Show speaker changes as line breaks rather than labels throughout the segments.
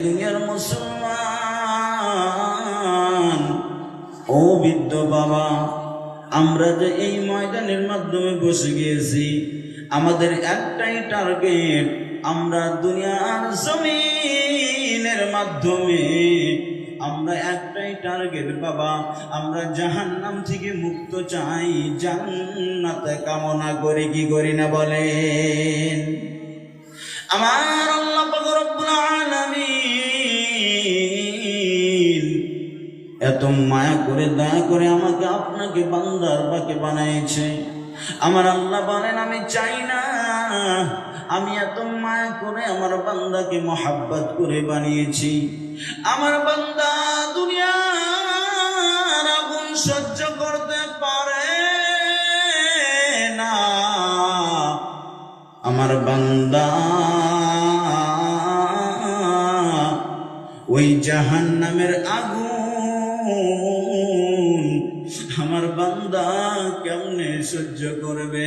দুনিয়ার মুসলমান ও বৃদ্ধ বাবা, আমরা যে এই ময়দানের মাধ্যমে বসে গিয়েছি, আমাদের একটাই টার্গেট, আমরা দুনিয়ার জমিনের মাধ্যমে আমরা একটাই টার্গেট বাবা, আমরা জাহান্নাম থেকে মুক্ত চাই, জান্নাতে কামনা করি, কি করি না বলেন? আমার আল্লাহ পাক রব্বুল আলামিন এত মায়া করে দয়া করে আমাকে আপনাকে বান্দার পাকে বানাইছে। আমার আল্লাহ বলেন, আমি চাই না, আমি এত মায়া করে আমার বান্দাকে মহাব্বত করে বানিয়েছি। আমার বান্দা দুনিয়ার আগুন সহ্য করতে পারে না, আমার বান্দা ওই জাহান্নামের আগুন আমার বান্দা কেমনে সহ্য করবে?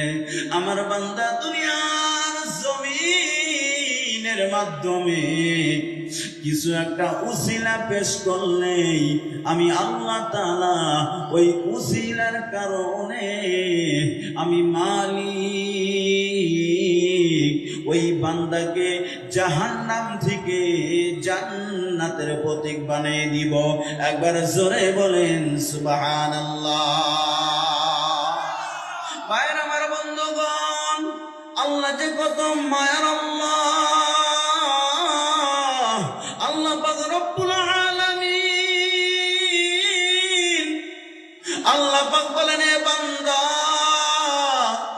আমার বান্দা দুনিয়ার জমিনের মাধ্যমে কিছু একটা উসিলা পেশ করলেই আমি আল্লাহ তাআলা ওই উসিলার কারণে আমি মালিক ওই বান্দাকে জাহান্নাম থেকে জান্নাতের প্রতীক বানিয়ে দিব। একবার জোরে বলেন সুবহানাল্লাহ। ভাইরা আমার বন্ধুগণ, আল্লাহ যে কত মায়ার আল্লাহ, আল্লাহ পাক রব্বুল আলামিন, আল্লাহ পাক বলেন, এ বান্দা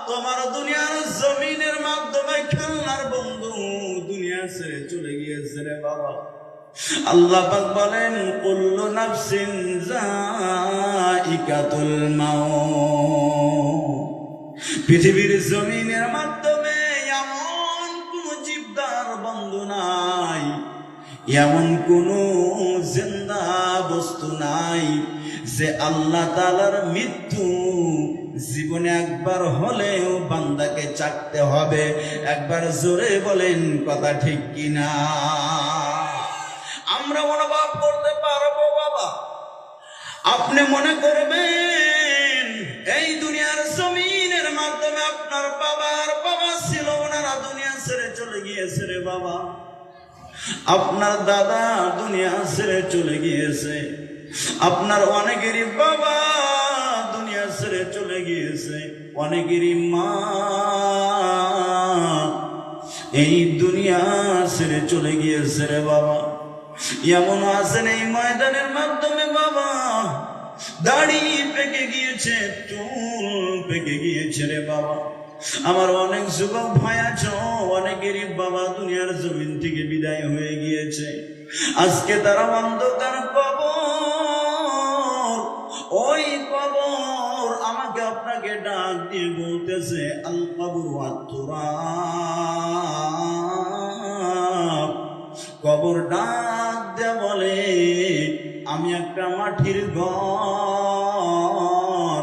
তোমার দুনিয়ার জমিনের মাধ্যমে খেলনার বন্ধু দুনিয়া ছেড়ে চলে গিয়েছে রে বাবা। আল্লাহ পাক বলেন, কুল্লু নাফসিন যায়িকাতুল মাউত। পৃথিবীর জমিনের মাধ্যমে এমন কোন জীবদার বন্ধু নাই, এমন কোন জিন্দা বস্তু নাই যে আল্লাহ তাআলার মৃত্যু জীবনে একবার হলেও বান্দাকে চাকতে হবে। একবার জোরে বলেন কথা ঠিক কিনা? আমরা অনুভব করতে পারবো বাবা? আপনি মনে করবেন এই দুনিয়ার জমিনের মাধ্যমে আপনার বাবার বাবা ছিল, ওনারা দুনিয়া ছেড়ে চলে গিয়েছে রে বাবা। আপনার দাদা দুনিয়া ছেড়ে চলে গিয়েছে, আপনার অনেকেরই বাবা দুনিয়া ছেড়ে চলে গিয়েছে, অনেকেরই মা এই দুনিয়া ছেড়ে চলে গিয়েছে রে বাবা। এমন আছেন এই ময়দানের মাধ্যমে বাবা দাড়ি পেকে গিয়েছে, চুল পেকে গিয়েছে রে বাবা। আমার অনেক যুবক ভাই আছে, অনেকেরই বাবা দুনিয়ার জমিন থেকে বিদায় হয়ে গিয়েছে। আজকে তারা অন্ধকার কবর, ওই কবর আমাকে আপনাকে ডাক দিয়ে বলতেছে, আল কবর ওয়াত তুরাব। কবর ডাক দিয়ে বলে, আমি একটা মাটির ঘর।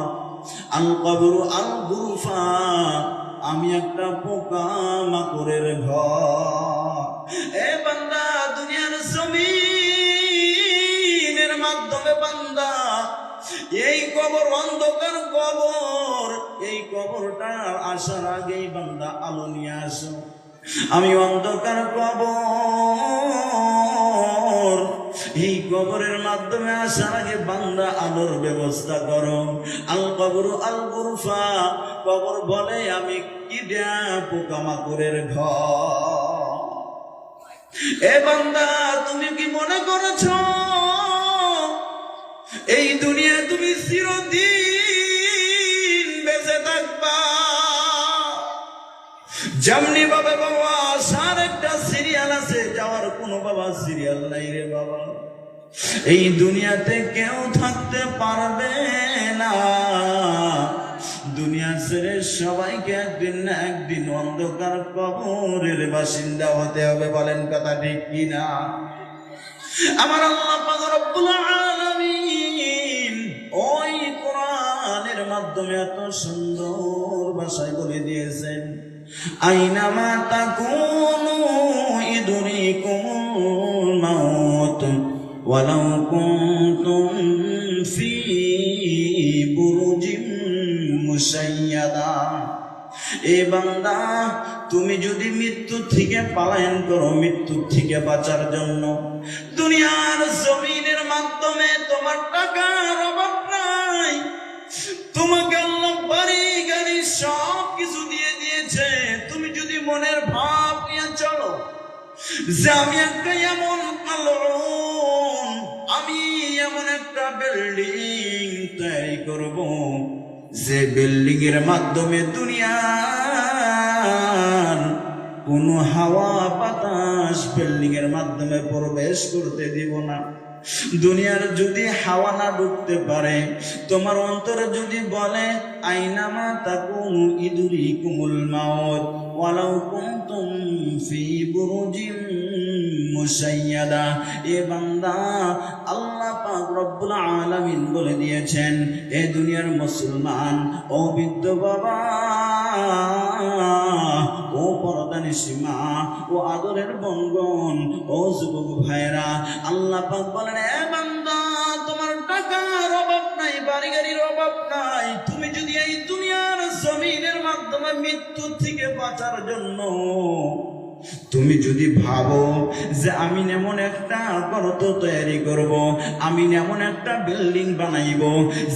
আল কবর আল গুরফা, আমি একটা পোকা মাকড়ের ঘর। এ বান্দা দুনিয়ার জমিনের মাধ্যমে বান্দা এই কবর অন্ধকার কবর, এই কবরটার আসার আগেই বান্দা আলো নিয়ে আসো। আমি অন্ধকার কবর, এই কবরের মাধ্যমে আসার আগে বান্দা আলোর ব্যবস্থা করো। আল কবর আল গুরফা, কবর বলে আমি কি দেয়া পোকামাকড়ের ঘর। এ বান্দা তুমি কি মনে করেছ এই দুনিয়া তুমি চিরদিন বেঁচে থাকবা? যেমনি বাবা বাবা আসার একটা সিরিয়াল আছে, যাওয়ার কোনো বাবা সিরিয়াল নাই রে বাবা। এই দুনিয়াতে কেউ থাকতে পারবে না, দুনিয়া ছেড়ে সবাইকে একদিন না একদিন অন্ধকার কবরের বাসিন্দা হতে হবে। বলেন কথা ঠিক কিনা? আমার আল্লাহ পাক রব্বুল আলামিন ওই কোরআনের মাধ্যমে এত সুন্দর ভাষায় বলে দিয়েছেন, আইনামা তাকুনু ইদরিকুমুল الموت ولو كنتم في برج مشيدة এ বান্দা তুমি যদি মৃত্যু থেকে পলায়ন করো, মৃত্যু থেকে বাঁচার জন্য দুনিয়ার জমিনের মাধ্যমে তোমার টাকার অভাব নাই, তোমাকে আল্লাহ বাড়ি গাড়ি সব কিছু দিয়ে দিয়েছে। তুমি যদি মনের ভাব নিয়ে চলো যে আমি একটা এমন মালউন, আমি এমন একটা বিল্ডিং তৈরি করব যে বিল্ডিং এর মাধ্যমে দুনিয়ার কোন হাওয়া বাতাস বিল্ডিং এর মাধ্যমে প্রবেশ করতে দিব না। দুনিয়ার যদি হাওয়া না ঢুকতে পারে, তোমার অন্তরে যদি বলে আইনামা তাকুনু ইদরিকুমুল মাউত ওয়ালাউ কুনতুম ফি বুরুজিম মুশাইয়াদা, এ বান্দা আল্লাহ পাক রব্বুল আলামিন বলে দিয়েছেন, এ দুনিয়ার মুসলমান, ও বৃদ্ধ বাবা, ও পর্দানিশী মা, ও আদরের বঙ্গন, ও যুবক ভাইরা, আল্লাহ পাক বলেন, এ বান্দা তোমার টাকার অভাব নাই, বাড়ি গাড়ির অভাব নাই, তুমি যদি এই দুনিয়ার জমিনের মাধ্যমে মৃত্যু থেকে বাঁচার জন্য তুমি যদি ভাবো যে আমি এমন একটা গর্ত তৈরি করব, আমি এমন একটা বিল্ডিং বানাইব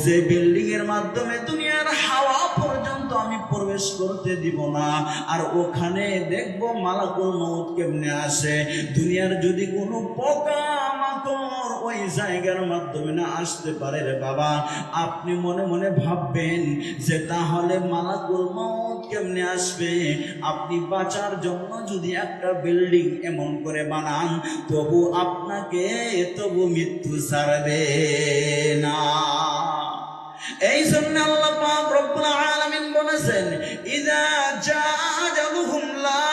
যে বিল্ডিং এর মাধ্যমে দুনিয়ার হাওয়া পর্যন্ত আমি প্রবেশ করতে দিব না, আর ওখানে দেখবো মালাকুল মউত কেমনে আসে। দুনিয়ার যদি কোনো পোকা মাকড় ওই জায়গার মাধ্যমে না আসতে পারে রে বাবা, আপনি মনে মনে ভাববেন যে তাহলে মালাকুল মউত কেমনে আসবে। আপনি বাঁচার জন্য যদি একটা বিল্ডিং এমন করে বানান, তবু আপনাকে তবু মৃত্যু ছাড়বে না। এই জন্য আল্লাহ পাক রব্বুল আলামিন বলেছেন, ইযা জাআ আজালুহুম লা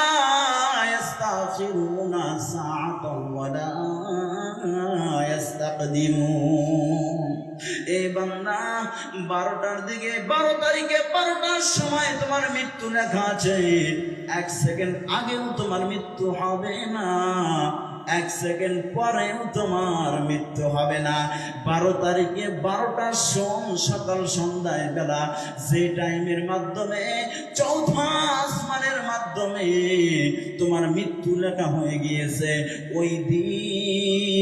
ইস্তাখিরুনা সাআতান ওয়া লা ইস্তাকদিমুন। এই বান্দা 12টার দিকে, 12 তারিখে 12টার সময় তোমার মৃত্যু লেখা আছে, 1 সেকেন্ড আগেও তোমার মৃত্যু হবে না, 1 সেকেন্ড পরেও তোমার মৃত্যু হবে না। 12 তারিখে 12টার সকাল সন্ধ্যায় বেলা যে টাইমের মাধ্যমে চৌথা আসমানের মাধ্যমে তোমার মৃত্যু লেখা হয়ে গিয়েছে, ওই দিন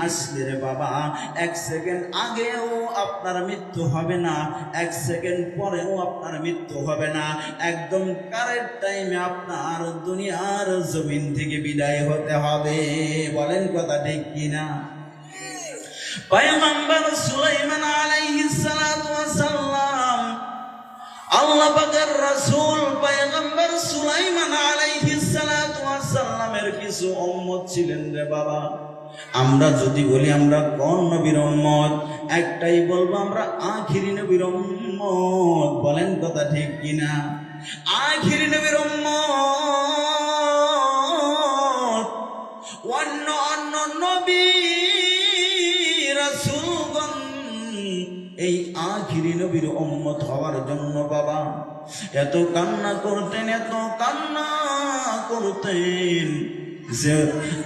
আসলে রে বাবা 1 সেকেন্ড আগেও আপনার মৃত্যু হবে না, 1 সেকেন্ড পরেও আপনার মৃত্যু হবে না। একদম কারেক্ট টাইমে আপনার দুনিয়ার জমিন থেকে বিদায় হতে হবে। বলেন কথা ঠিক কিনা? পয়গম্বর সুলাইমান আলাইহিস সালাতু ওয়াস সালাম, আল্লাহ পাকের রাসূল পয়গম্বর সুলাইমান আলাইহিস সালাতু ওয়াস সালামের কিছু উম্মত ছিলেন রে বাবা। আমরা যদি বলি আমরা কোন নবীর উম্মত, একটাই বলবো আমরা আখিরি নবীর উম্মত। বলেন কথা ঠিক কিনা? আখিরি নবীর উম্মত। অন্য অন্য নবী রাসূলগণ এই আখিরি নবীর উম্মত হওয়ার জন্য বাবা এত কান্না করতেন, এত কান্না করতেন যে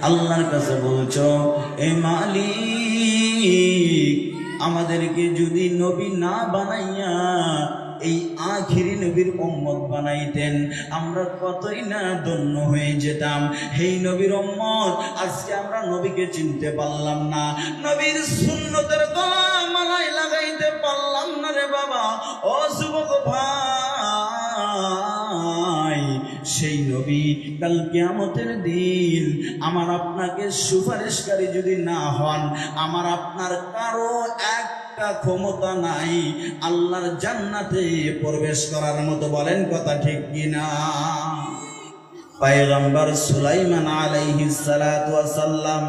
আল্লাহর কাছে বলছো, এ মালিক আমাদেরকে যদি নবী না বানাইয়া এই আখিরি নবীর উম্মত বানাইতেন, আমরা কতই না ধন্য হয়ে যেতাম। এই নবীর উম্মত, আজকে আমরা নবীকে চিনতে পারলাম না, নবীর সুন্নতের গলা মালায় লাগাইতে পারলাম না রে বাবা। ও যুবক ভাই, সেই নবী কাল কিয়ামতের দিন আমার আপনাকে সুপারিশকারী যদি না হন, আমার আপনার কারো একটা ক্ষমতা নাই আল্লাহর জান্নাতে প্রবেশ করার মতো। বলেন কথা ঠিক কিনা? পয়গম্বর সুলাইমান আলাইহিস সালাতু ওয়াস সালাম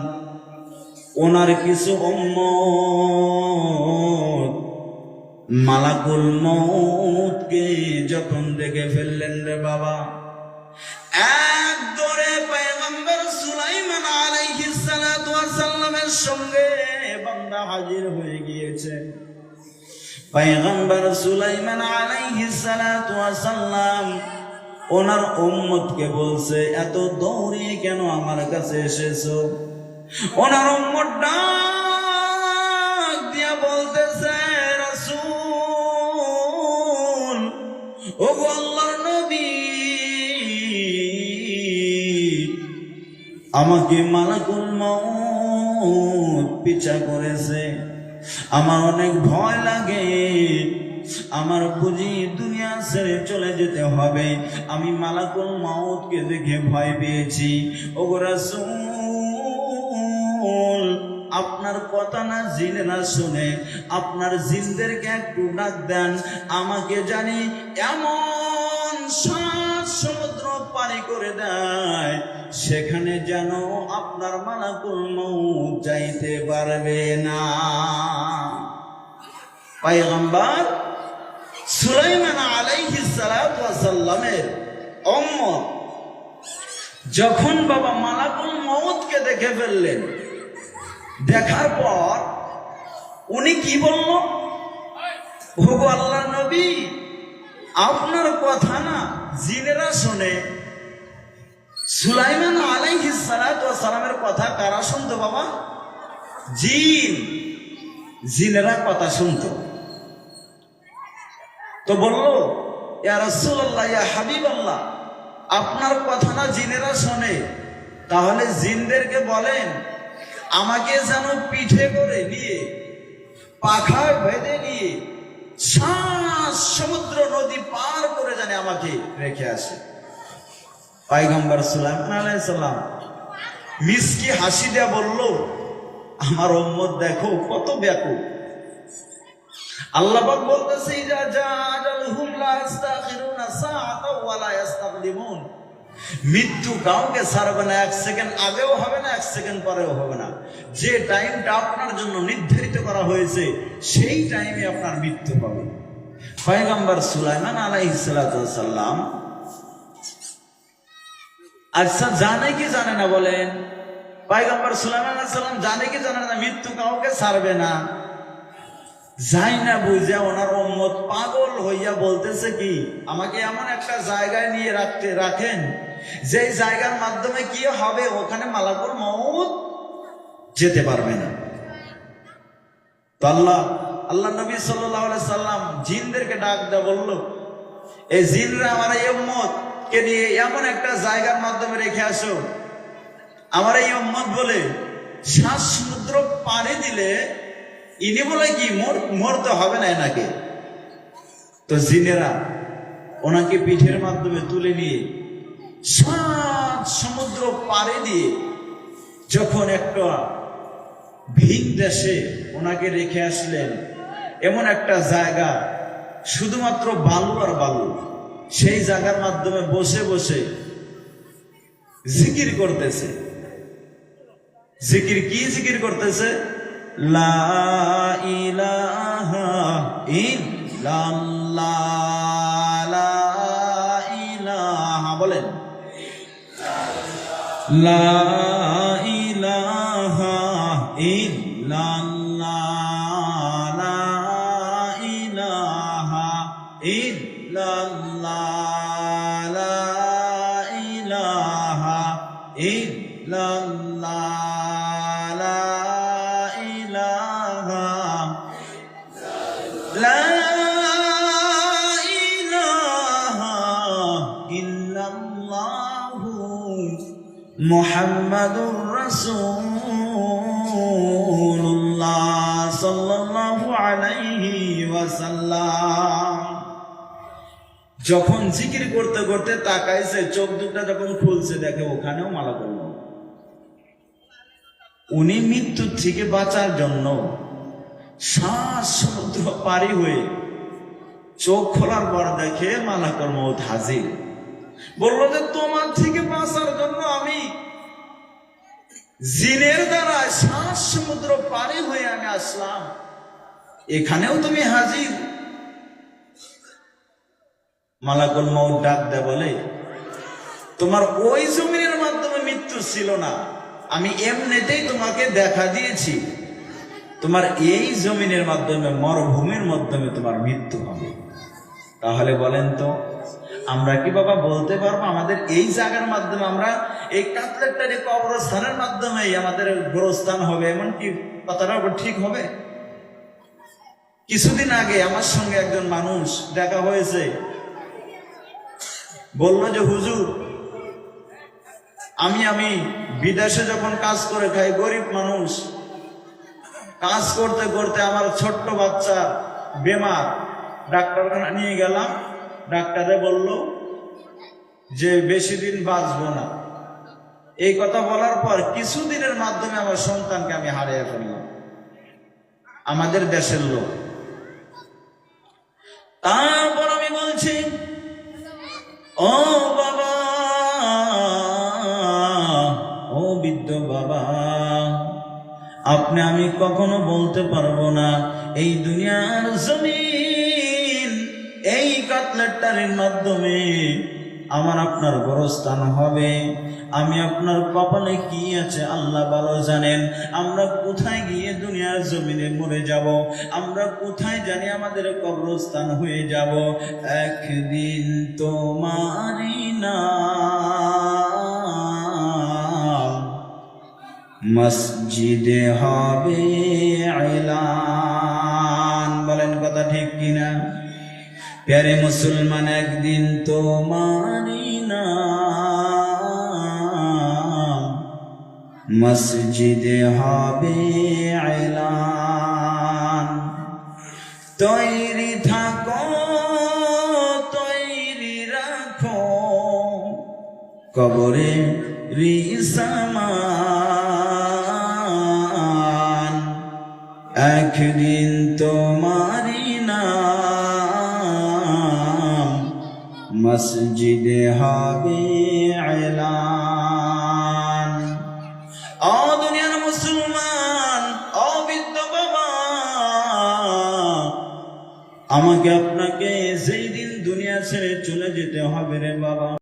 ওনার কিছু উম্মত মালাকুল মউতকে যখন দেখে ফেললেন রে বাবা, এক দৌড়ে পয়গম্বর সুলাইমান আলাইহিস সালাতু ওয়াস সালামের সঙ্গে বান্দা হাজির হয়ে গিয়েছে। পয়গম্বর সুলাইমান আলাইহিস সালাতু ওয়াস সালাম ওনার উম্মতকে বলছে, এত দৌড়িয়ে কেন আমার কাছে এসেছো? ওনার উম্মত ডাক দিয়া বলতেছে, রাসূল, ওগো আল্লাহর নবী, আমাকে মালাকুল মউত পিছা করেছে, আমার অনেক ভয় লাগে, আমার বুঝি দুনিয়া ছেড়ে চলে যেতে হবে, আমি মালাকুল মউতকে দেখে ভয় পেয়েছি। ওগো রাসূল, আপনার কথা না জিনেরা শুনে, আপনার জিনদেরকে একটু ডাক দেন, আমাকে জানি এমন 7 সমুদ্র পানি করে দেয়, সেখানে যেন আপনার মালাকুল মউত যাইতে পারবে না। পয়গম্বর সুলাইমান আলাইহিস সালাতু ওয়াস সালামের উম্মত যখন বাবা মালাকুল মউতকে দেখে ফেললেন, দেখার পর উনি কি বলল? ওগো আল্লাহর নবী, আপনার কথা না জিনেরা শুনে। সুলাইমান আলাইহিস সালাতু ওয়াস সালামের কথা কারা শুনতো বাবা? জিনেরা কথা শুনতো। তো বলল, ইয়া রাসূলুল্লাহ, ইয়া হাবিবাল্লাহ, আপনার কথা না জিনেরা শোনে, তাহলে জিনদেরকে বলেন আমাকে যেন পিঠে করে নিয়ে, পাখায় বেঁধে নিয়ে 7 সমুদ্র নদী পার করে জানে আমাকে রেখে আসে। পয়গম্বর সুলাইমান আলাইহিস সালাম মিষ্টি হাসি দেয়া বলল, আমার উম্মত দেখো কত ব্যাকুল। আল্লাহ পাক বলতেছে, ইজা জাআলহুম লা ইস্তাখিরুনা সাআতাও ওয়া লা ইস্তাকদিমুন, মৃত্যু কাউকে ছাড়বে না, 1 সেকেন্ড আগেও হবে না, 1 সেকেন্ড পরেও হবে না। যে টাইমটা আপনার জন্য নির্ধারিত করা হয়েছে, সেই টাইমে আপনার মৃত্যু হবে। পয়গম্বর সুলাইমান আলাইহিস সালাম আচ্ছা জানে কি জানে না বলেন? পয়গম্বর সুলাইমান আলাইহিস সালাম জানে কি জানে না মৃত্যু কাউকে ছাড়বে না? যাই না বুঝে ওনার উম্মত পাগল হইয়া বলতেছে কি, আমাকে এমন একটা জায়গায় নিয়ে রাখেন যে জায়গার মাধ্যমে কি হবে, ওখানে মালাকুল মউত যেতে পারবে না। তো আল্লাহ নবী সাল্লাল্লাহু আলাইহি সাল্লাম জিনদেরকে ডাক দেয়া বলল, এই জিনরা আমার এই উম্মত কে নিয়ে এমন একটা জায়গার মাধ্যমে রেখে আসো, আমার এই উম্মত বলে 7 সমুদ্র পাড়ি দিলে ইনি বলে কি মরতে হবে না এনাকে। তো জিনেরা ওনাকে পিঠের মাধ্যমে তুলে নিয়ে 7 সমুদ্র পাড়ি দিয়ে যখন একটা ভিন দেশে ওনাকে রেখে আসলেন, এমন একটা জায়গা শুধুমাত্র বালু আর বালু, সেই জায়গার মাধ্যমে বসে বসে জিকির করতেছে। জিকির কি জিকির করতেছে? লা ইলাহা ইল্লাল্লাহ, লা ইলাহা, বলেন লা ইলাহা ইল্লাল্লাহ, লা ইলাহা ইল্লাল্লাহ, লা ইলাহা ইল্লাল্লাহ, লা ইলাহা লা ইলাহা ইল্লাল্লাহু মুহাম্মাদুর রাসূলুল্লাহ সাল্লাল্লাহু আলাইহি ওয়াসাল্লাম। যখন জিকির করতে করতে তাকাইছে, চোখ দুটা যখন খুলছে, দেখে ওখানেও মালাকুল মউত। উনি মৃত্যু থেকে বাঁচার জন্য 7 সমুদ্র পারি হয়ে চোখ খোলার পর দেখে মালাকুল মউত হাজির। বলল যে তোমার থেকে বাঁচার জন্য আমি জিনের দ্বারা 7 সমুদ্র পারি হয়ে আমি আসলাম, এখানেও তুমি হাজির। মালাকুল মউত ডাক দেয় বলে, তোমার ওই জমিনের মাধ্যমে মৃত্যু ছিল না, আমি এমনিতেই তোমাকে দেখা দিয়েছি, তোমার এই জমিনের মাধ্যমে, মরুভূমির মাধ্যমে তোমার মৃত্যু হবে। তাহলে বলেন তো, আমরা কি বাবা বলতে পারবো আমাদের এই জায়গার মাধ্যমে, আমরা এই কাতলেরটারি কবরস্থানের মাধ্যমেই আমাদের গোরস্থান হবে, এমন কি কথাটা ঠিক হবে? কিছুদিন আগে আমার সঙ্গে একজন মানুষ দেখা হয়েছে, বলল যে হুজুর আমি বিদেশে যখন কাজ করে খাই, গরিব মানুষ, কাজ করতে করতে আমার ছোট্ট বাচ্চা বেমার, ডাক্তারখানা নিয়ে গেলাম, ডাক্তারে বলল যে বেশি দিন বাঁচবো না। এই কথা বলার পর কিছুদিনের মাধ্যমে আমার সন্তানকে আমি হারিয়ে ফেললাম, আমাদের দেশের লোক। তারপর আমি বলছি, ও বাবা, ও বৃদ্ধ বাবা, আপনি আমি কখনো বলতে পারবো না এই দুনিয়ার জমিন এই কাতলেরটারির মাধ্যমে আমার আপনার গোরস্থান হবে। আমি আপনার কপালে কি আছে আল্লাহ ভালো জানেন। আমরা কোথায় গিয়ে দুনিয়ার জমিনে মরে যাব, আমরা কোথায় জানি আমাদের কবরস্থান হয়ে যাব। একদিন তোমারই নাম মসজিদে হবে এলান। বলেন কথা ঠিক কিনা? প্যারে মুসলমান, একদিন তোমারই নাম মসজিদে হবে এলান। তৈরি থাকো, তৈরি রাখো, কবরে রিসামান। একদিন তোমারই নাম মসজিদে হবে এলান। ও দুনিয়ার মুসলমান, ও বৃদ্ধ বাবা, আমাকে আপনাকে যেই দিন দুনিয়া ছেড়ে চলে যেতে হবে রে বাবা,